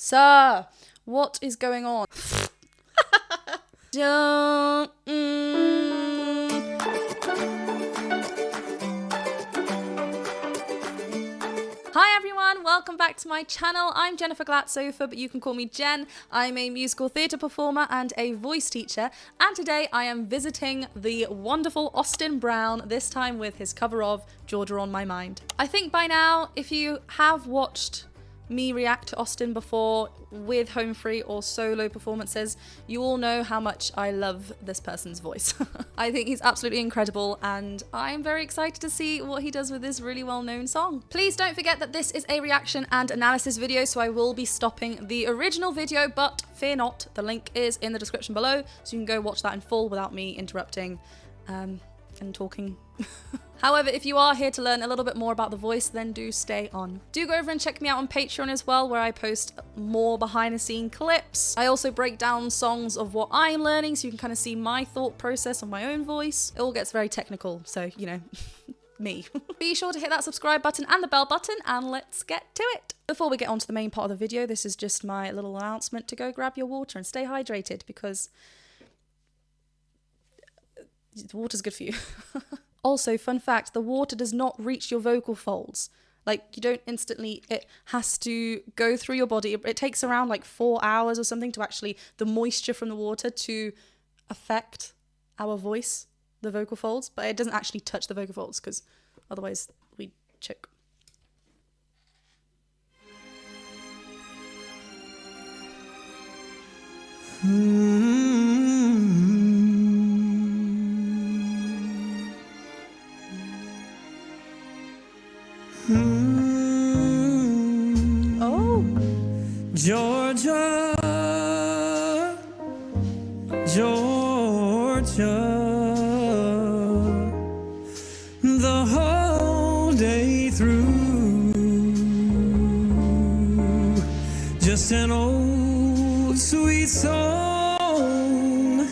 Sir, what is going on? Hi everyone, welcome back to my channel. I'm Jennifer Glatzhofer, but you can call me Jen. I'm a musical theatre performer and a voice teacher, and today I am visiting the wonderful Austin Brown, this time with his cover of Georgia on My Mind. I think by now, if you have watched me react to Austin before with home free or solo performances, you all know how much I love this person's voice. I think he's absolutely incredible, and I'm very excited to see what he does with this really well-known song. Please don't forget that this is a reaction and analysis video, so I will be stopping the original video, but fear not, the link is in the description below, so you can go watch that in full without me interrupting and talking. However, if you are here to learn a little bit more about the voice, then do stay on. Do go over and check me out on Patreon as well, where I post more behind the scene clips. I also break down songs of what I'm learning, so you can kind of see my thought process on my own voice. It all gets very technical, so, you know, me. Be sure to hit that subscribe button and the bell button, and let's get to it. Before we get on to the main part of the video, this is just my little announcement to go grab your water and stay hydrated, because the water's good for you. Also, fun fact, the water does not reach your vocal folds. Like, you don't instantly, it has to go through your body. It takes around like 4 hours or something to actually, the moisture from the water to affect our voice, the vocal folds, but it doesn't actually touch the vocal folds because otherwise we'd choke. Oh, Georgia, Georgia, the whole day through, just an old sweet song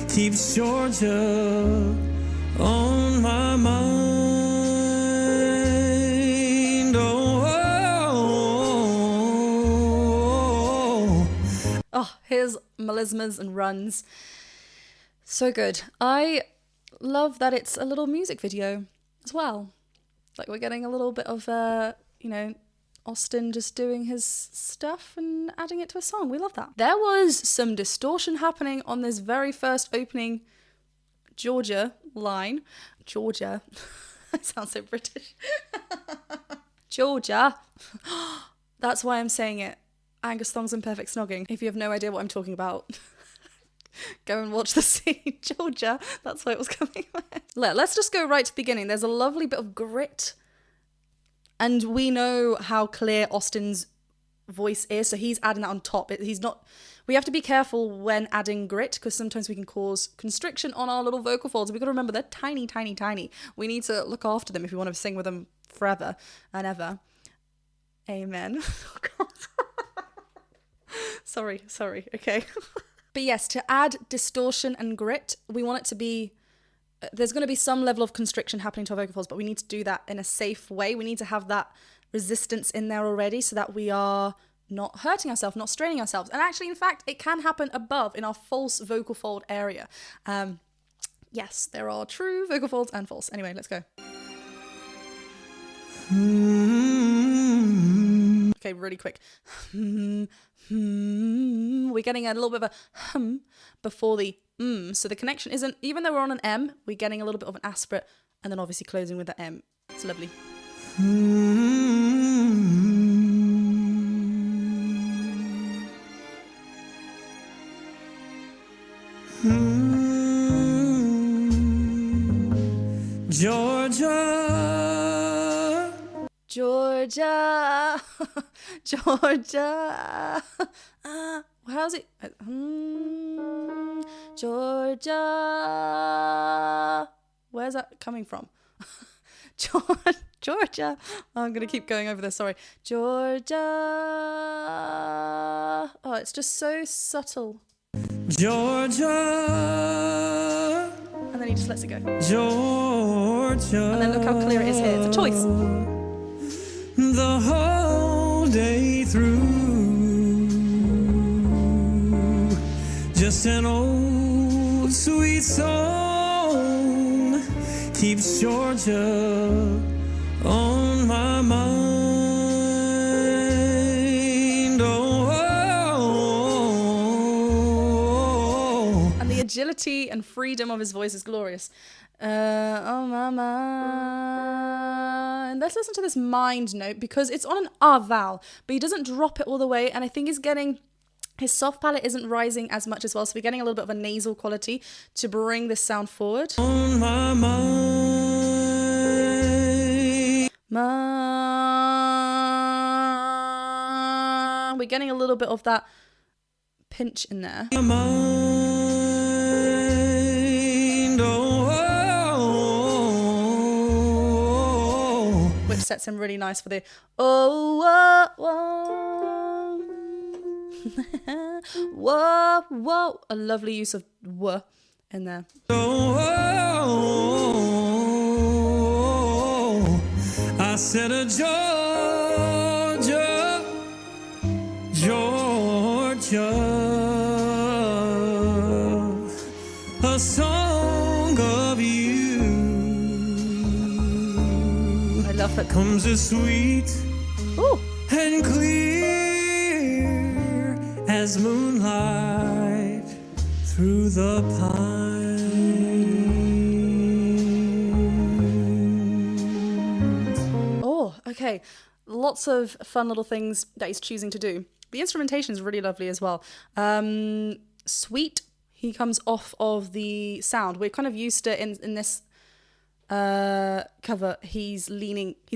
keeps Georgia on my mind. oh, his melismas and runs. So good. I love that it's a little music video as well. Like, we're getting a little bit of, you know, Austin just doing his stuff and adding it to a song. We love that. There was some distortion happening on this very first opening Georgia line. Georgia. I sound so British. Georgia. That's why I'm saying it. Angus Thongs and Perfect Snogging. If you have no idea what I'm talking about, go and watch the scene. Georgia. That's why it was coming. Let's just go right to the beginning. There's a lovely bit of grit. And we know how clear Austin's voice is, so he's adding that on top. He's not. We have to be careful when adding grit, because sometimes we can cause constriction on our little vocal folds. We've got to remember they're tiny, tiny, tiny. We need to look after them if we want to sing with them forever and ever. Amen. Oh, God. Sorry, okay. But yes, to add distortion and grit, we want it to be, there's going to be some level of constriction happening to our vocal folds, but we need to do that in a safe way. We need to have that resistance in there already so that we are not hurting ourselves, not straining ourselves. And actually, in fact, it can happen above in our false vocal fold area. Yes, there are true vocal folds and false. Anyway, let's go. Okay, really quick. We're getting a little bit of a hum before the so the connection isn't, even though we're on an M, we're getting a little bit of an aspirate and then obviously closing with the M. It's lovely. Georgia, Georgia, Georgia. How's it? Georgia. Where's that coming from? Georgia. Oh, I'm gonna keep going over this. Sorry, Georgia. Oh, it's just so subtle. Georgia, And then he just lets it go. Georgia. And then look how clear it is here. It's a choice. The whole day through, Just an old sweet song keeps Georgia on my mind. Oh. And the agility and freedom of his voice is glorious. On my mind. Let's listen to this mind note because it's on an R vowel, but he doesn't drop it all the way. And I think he's getting, his soft palate isn't rising as much as well. So we're getting a little bit of a nasal quality to bring this sound forward. On my mind. We're getting a little bit of that pinch in there. My mind. Oh. Which sets him really nice for the oh, whoa, whoa. Whoa, whoa. A lovely use of whoa in there. Oh, I said a Georgia, Georgia, a song of you. I love it. Comes as sweet Ooh. and clear as moonlight through the pines. Oh, okay. Lots of fun little things that he's choosing to do. The instrumentation is really lovely as well. Sweet, he comes off of the sound. We're kind of used to in this cover, he's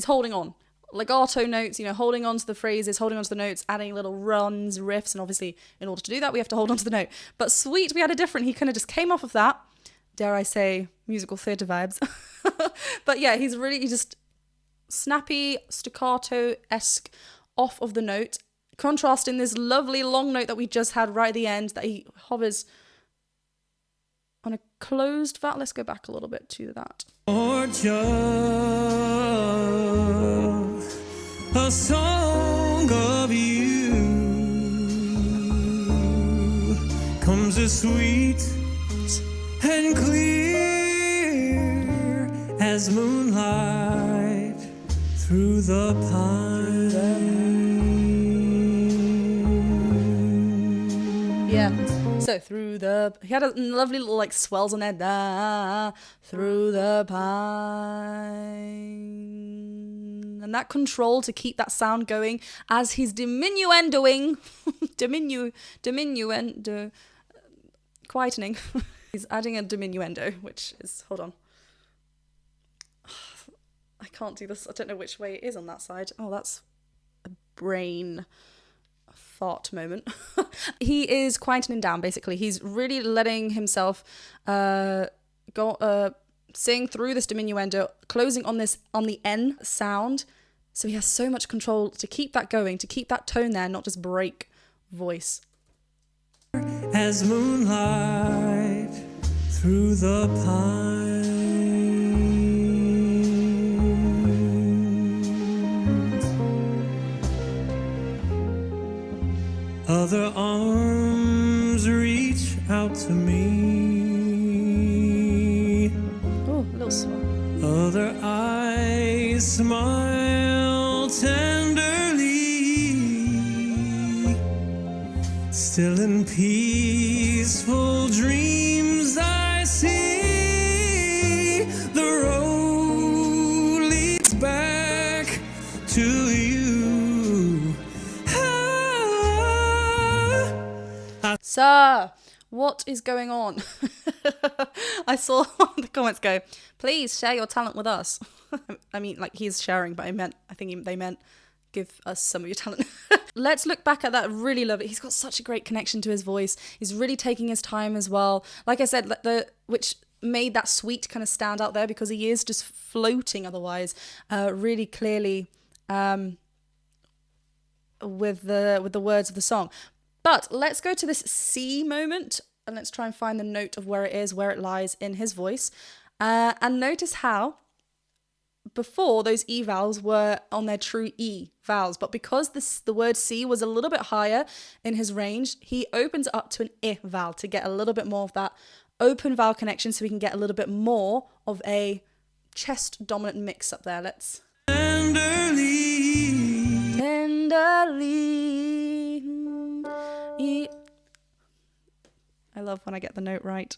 holding on. Legato notes, holding on to the phrases, holding on to the notes, adding little runs, riffs, and obviously in order to do that, we have to hold on to the note. But Sweet, we had a different, he kind of just came off of that, dare I say, musical theatre vibes. But yeah, he's just snappy, staccato-esque off of the note, contrasting this lovely long note that we just had right at the end that he hovers on a closed vowel. Let's go back a little bit to that. Georgia, a song of you comes as sweet and clear as moonlight through the pines. Yeah. So he had a lovely little swells on there. Da, through the pine. And that control to keep that sound going as he's diminuendoing, diminuendo, quietening. He's adding a diminuendo, which is, hold on. I can't do this. I don't know which way it is on that side. Oh, that's a brain fart moment. He is quietening down, basically. He's really letting himself sing through this diminuendo, closing on the N sound. So he has so much control to keep that going, to keep that tone there, not just break voice. As moonlight through the pines. Other arms reach out to me. Oh, a little slow. Other eyes smile tenderly. Still in peaceful dreams I see the road leads back to you. Sir, what is going on? I saw the comments go, please share your talent with us. I mean, he's sharing, but I think they meant give us some of your talent. Let's look back at that. Really love it. He's got such a great connection to his voice. He's really taking his time as well. Like I said, which made that sweet kind of stand out there because he is just floating otherwise, really clearly with the words of the song. But let's go to this C moment and let's try and find the note of where it lies in his voice. And notice how before those E vowels were on their true E vowels, but because the word C was a little bit higher in his range, he opens it up to an I vowel to get a little bit more of that open vowel connection, so we can get a little bit more of a chest dominant mix up there. Let's tenderly. I love when I get the note right.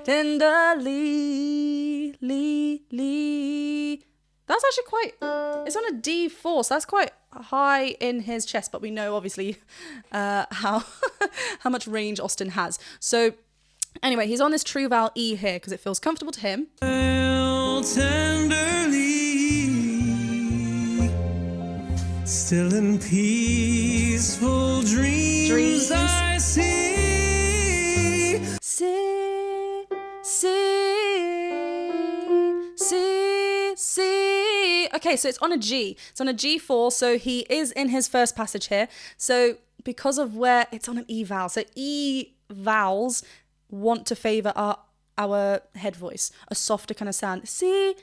Tenderly, that's actually quite, it's on a D4, so that's quite high in his chest, but we know obviously how much range Austin has. So anyway, he's on this true vowel E here because it feels comfortable to him. Tenderly, still in peaceful dreams. I see. Okay, so it's on a G. It's on a G4, so he is in his first passage here. So because of where it's on an E vowel, so E vowels want to favor our head voice, a softer kind of sound. C.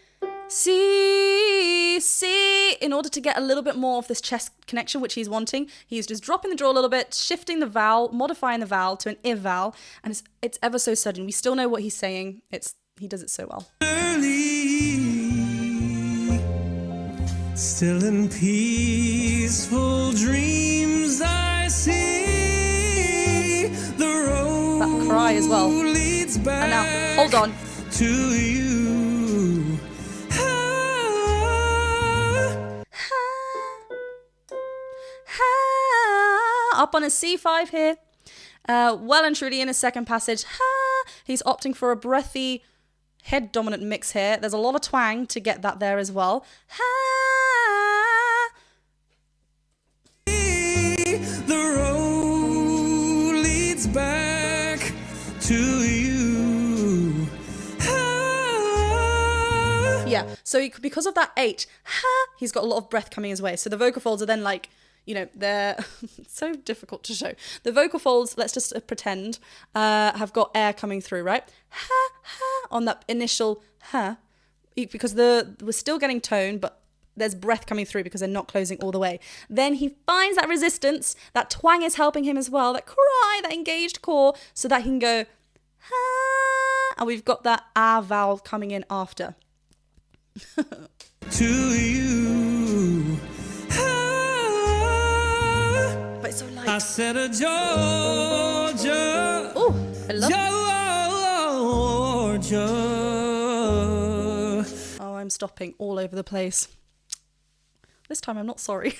In order to get a little bit more of this chest connection, which he's wanting, he's just dropping the jaw a little bit, shifting the vowel, modifying the vowel to an I vowel, and it's ever so sudden. We still know what he's saying. He does it so well. Still in peaceful dreams, I see the road. That cry as well. Leads back and now, hold on. To you. Up on a C5 here. Well and truly in his second passage. He's opting for a breathy head dominant mix here. There's a lot of twang to get that there as well. The road leads back to you. Yeah, so because of that H, he's got a lot of breath coming his way. So the vocal folds are then like, you know, they're so difficult to show. The vocal folds, let's just pretend, have got air coming through, right? On that initial because we're still getting tone, but there's breath coming through because they're not closing all the way. Then he finds that resistance, that twang is helping him as well, that cry, that engaged core, so that he can go, and we've got that vowel coming in after. To you. But it's so light. I said a Georgia. Oh, I love Georgia. Oh, I'm stopping all over the place. This time I'm not sorry.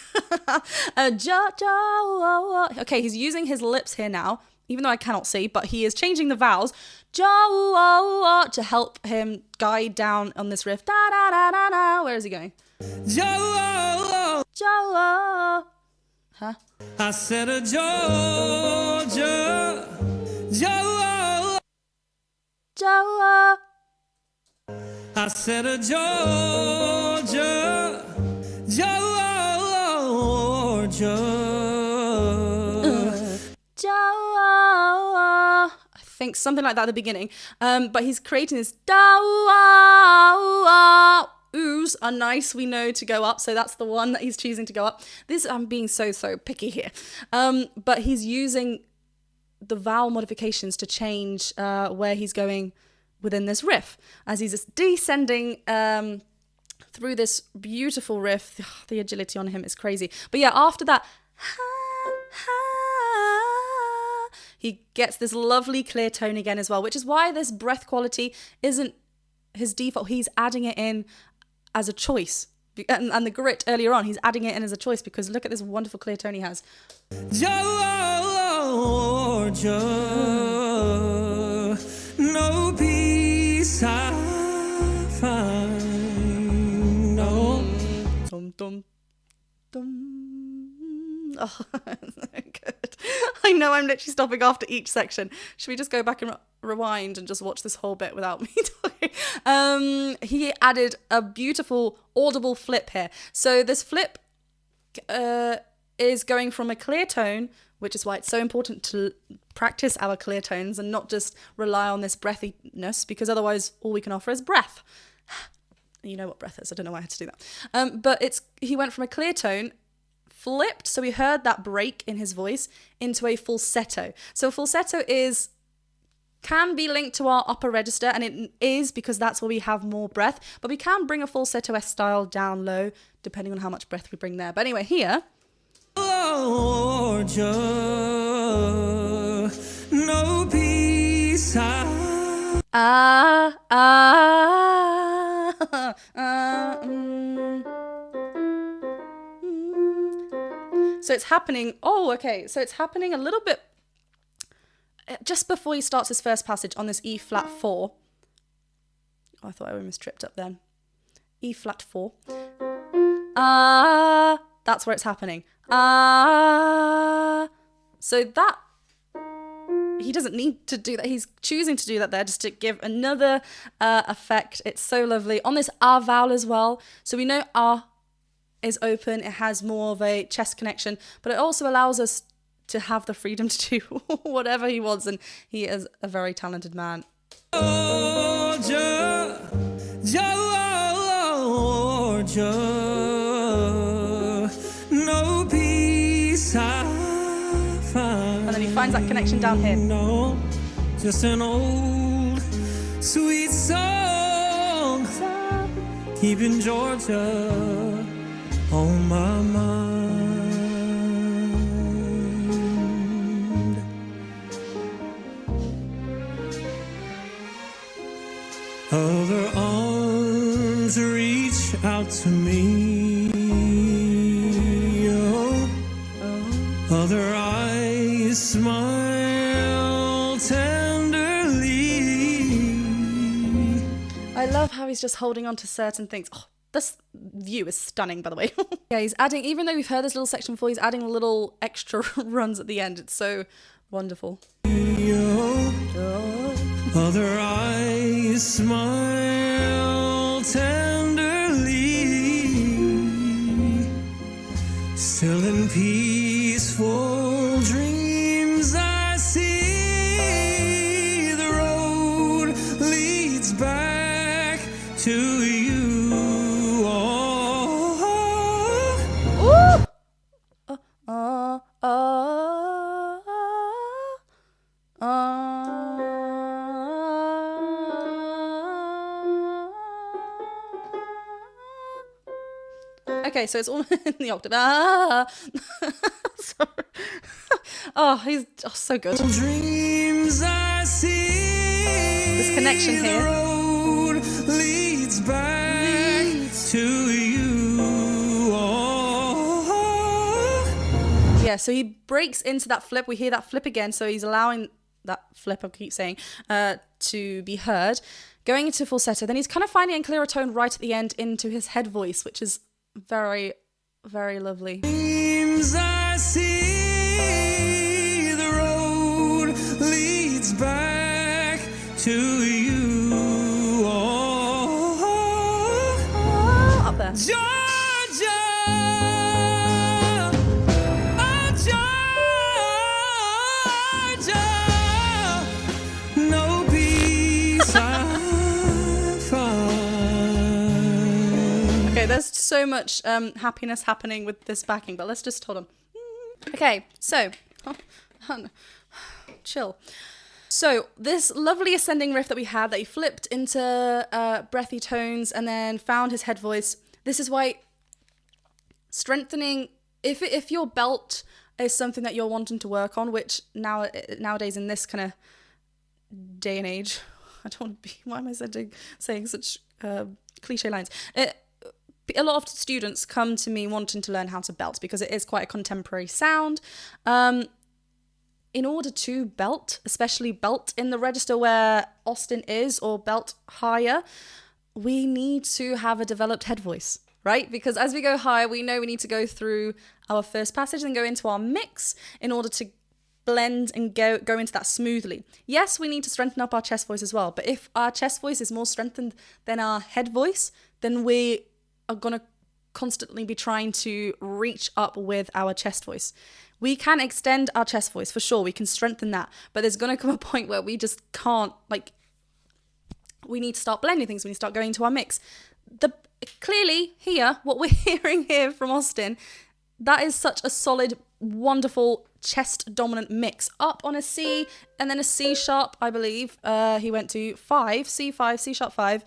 Okay, he's using his lips here now, even though I cannot see, but he is changing the vowels to help him guide down on this riff. Da da da da da. Where is he going? Huh? I said a Georgia. I said a Georgia. I think something like that at the beginning. But he's creating this oohs are nice, we know, to go up. So that's the one that he's choosing to go up. I'm being so picky here. But he's using the vowel modifications to change where he's going within this riff as he's just descending through this beautiful riff. The agility on him is crazy. But yeah, after that, he gets this lovely clear tone again as well, which is why this breath quality isn't his default. He's adding it in as a choice. And the grit earlier on, he's adding it in as a choice because look at this wonderful clear tone he has. Georgia, no peace I find. No. Dum, dum, dum. Oh, so good. I know I'm literally stopping after each section. Should we just go back and rewind and just watch this whole bit without me talking? He added a beautiful audible flip here. So this flip is going from a clear tone, which is why it's so important to practice our clear tones and not just rely on this breathiness, because otherwise all we can offer is breath. You know what breath is. I don't know why I had to do that. But he went from a clear tone, flipped, so we heard that break in his voice, into a falsetto. So falsetto can be linked to our upper register, and it is because that's where we have more breath, but we can bring a falsetto-esque style down low, depending on how much breath we bring there. But anyway, here... Georgia, no peace. So it's happening. Oh, okay. So it's happening a little bit just before he starts his first passage on this E flat 4. Oh, I thought I almost tripped up then. E flat 4. That's where it's happening. So that he doesn't need to do that. He's choosing to do that there just to give another effect. It's so lovely. On this R vowel as well. So we know R is open. It has more of a chest connection, but it also allows us to have the freedom to do whatever he wants. And he is a very talented man. Georgia, Georgia, no peace I find. And then he finds that connection down here. No, just an old sweet song, keeping Georgia on my mind. Other arms reach out to me, oh. Other eyes smile tenderly. I love how he's just holding on to certain things. Oh, this view is stunning, by the way. Yeah, he's adding, even though we've heard this little section before, he's adding little extra runs at the end. It's so wonderful. Other eyes smile tenderly, still in peaceful dreams I see the road leads back to you. Okay, so it's all in the octave. Sorry. Oh, he's so good. Dreams I see. This connection here. The road leads back to you. Oh. Yeah, so he breaks into that flip. We hear that flip again, so he's allowing that flip, I keep saying, to be heard. Going into falsetto, then he's kind of finding a clearer tone right at the end into his head voice, which is very, very lovely. Dreams I see, the road leads back to you. Oh, up there. Georgia, oh, Georgia, no peace I find. Okay, there's so much happiness happening with this backing, but let's just hold on. Okay, so chill. So this lovely ascending riff that we had, that he flipped into breathy tones and then found his head voice. This is why strengthening, if your belt is something that you're wanting to work on, which nowadays in this kind of day and age, I don't want to be, why am I saying such cliche lines? A lot of students come to me wanting to learn how to belt because it is quite a contemporary sound. In order to belt, especially belt in the register where Austin is, or belt higher, we need to have a developed head voice, right? Because as we go higher, we know we need to go through our first passage and go into our mix in order to blend and go into that smoothly. Yes, we need to strengthen up our chest voice as well, but if our chest voice is more strengthened than our head voice, then we are going to constantly be trying to reach up with our chest voice. We can extend our chest voice for sure, we can strengthen that, but there's going to come a point where we just can't, we need to start blending things, we need to start going into our mix. clearly here, what we're hearing here from Austin, that is such a solid, wonderful chest dominant mix. Up on a C and then a C sharp, I believe. He went to 5, C5, C sharp 5.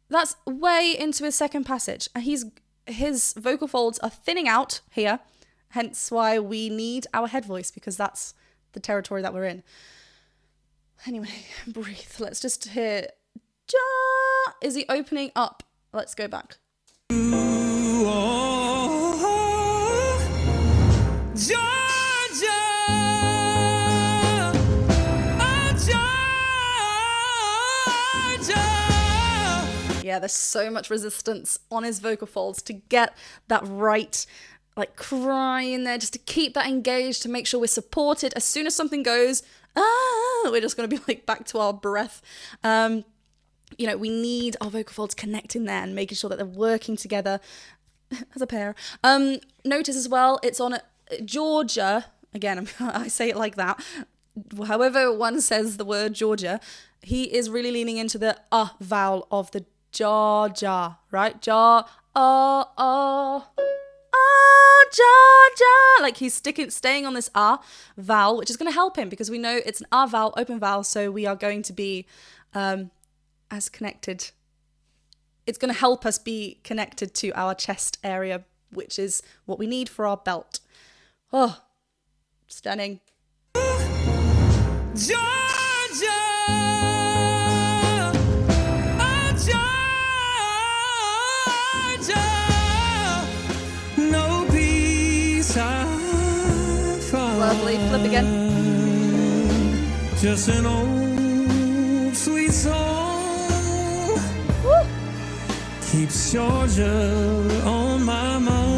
That's way into his second passage. And his vocal folds are thinning out here, hence why we need our head voice, because that's the territory that we're in. Anyway, breathe. Let's just hear. Ja! Is he opening up? Let's go back. Yeah, there's so much resistance on his vocal folds to get that right, like, cry in there, just to keep that engaged, to make sure we're supported. As soon as something goes, we're just going to be like back to our breath. You know, we need our vocal folds connecting there and making sure that they're working together as a pair. Notice as well, it's on Georgia. Again, I say it like that. However one says the word Georgia, he is really leaning into the vowel of the ja, right? Ja, ja. Like he's staying on this vowel, which is going to help him because we know it's an vowel, open vowel, so we are going to be as connected. It's going to help us be connected to our chest area, which is what we need for our belt. Oh, stunning. Georgia, no peace I find. Lovely, flip again. Just an old sweet song. Woo. Keeps Georgia on my mind.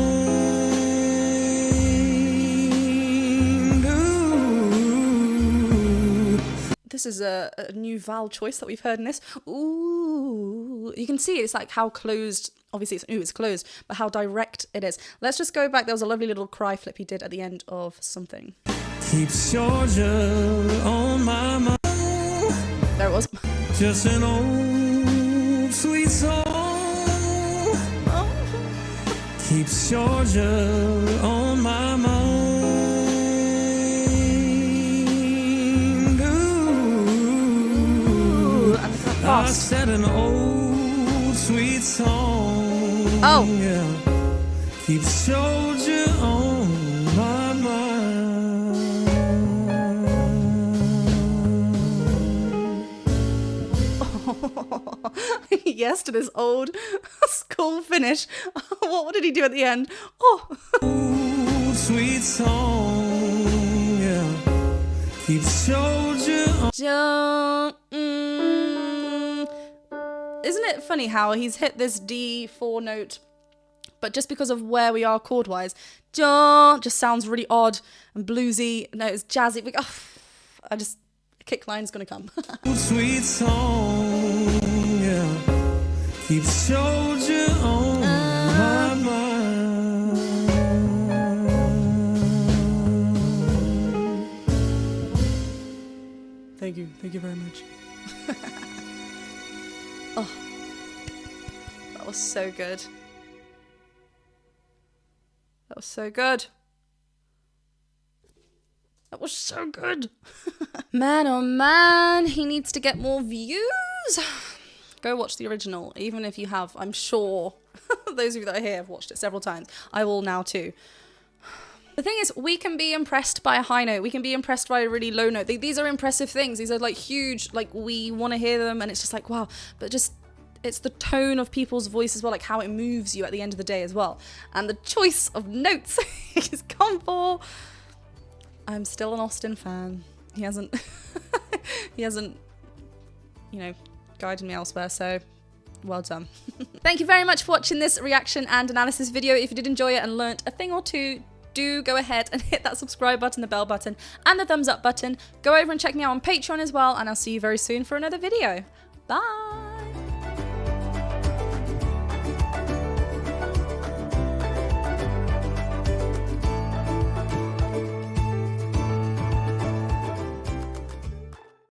This is a new vowel choice that we've heard in this. Ooh. You can see it's like how closed, obviously it's closed, but how direct it is. Let's just go back. There was a lovely little cry flip he did at the end of something. Keeps Georgia on my mind. There it was. Just an old sweet song. Keeps Georgia on my mind. I said an old sweet song. Oh. Yeah. Keeps Georgia on my mind. Yes, to this old school finish. What did he do at the end? Oh. Old sweet song. Yeah. Keeps Georgia on. Isn't it funny how he's hit this D4 note, but just because of where we are chord-wise, just sounds really odd and bluesy. No, it's jazzy. A kick line's gonna come. Sweet song, yeah, keeps Georgia on my mind. Thank you very much. Oh, that was so good. That was so good. That was so good. Man, oh man, he needs to get more views. Go watch the original, even if you have. I'm sure those of you that are here have watched it several times. I will now too. The thing is, we can be impressed by a high note. We can be impressed by a really low note. These are impressive things. These are like huge, like we want to hear them and it's just like, wow. But just, it's the tone of people's voice as well, like how it moves you at the end of the day as well. And the choice of notes he's gone for. I'm still an Austin fan. He hasn't, guided me elsewhere, so well done. Thank you very much for watching this reaction and analysis video. If you did enjoy it and learnt a thing or two, do go ahead and hit that subscribe button, the bell button, and the thumbs up button. Go over and check me out on Patreon as well, and I'll see you very soon for another video. Bye!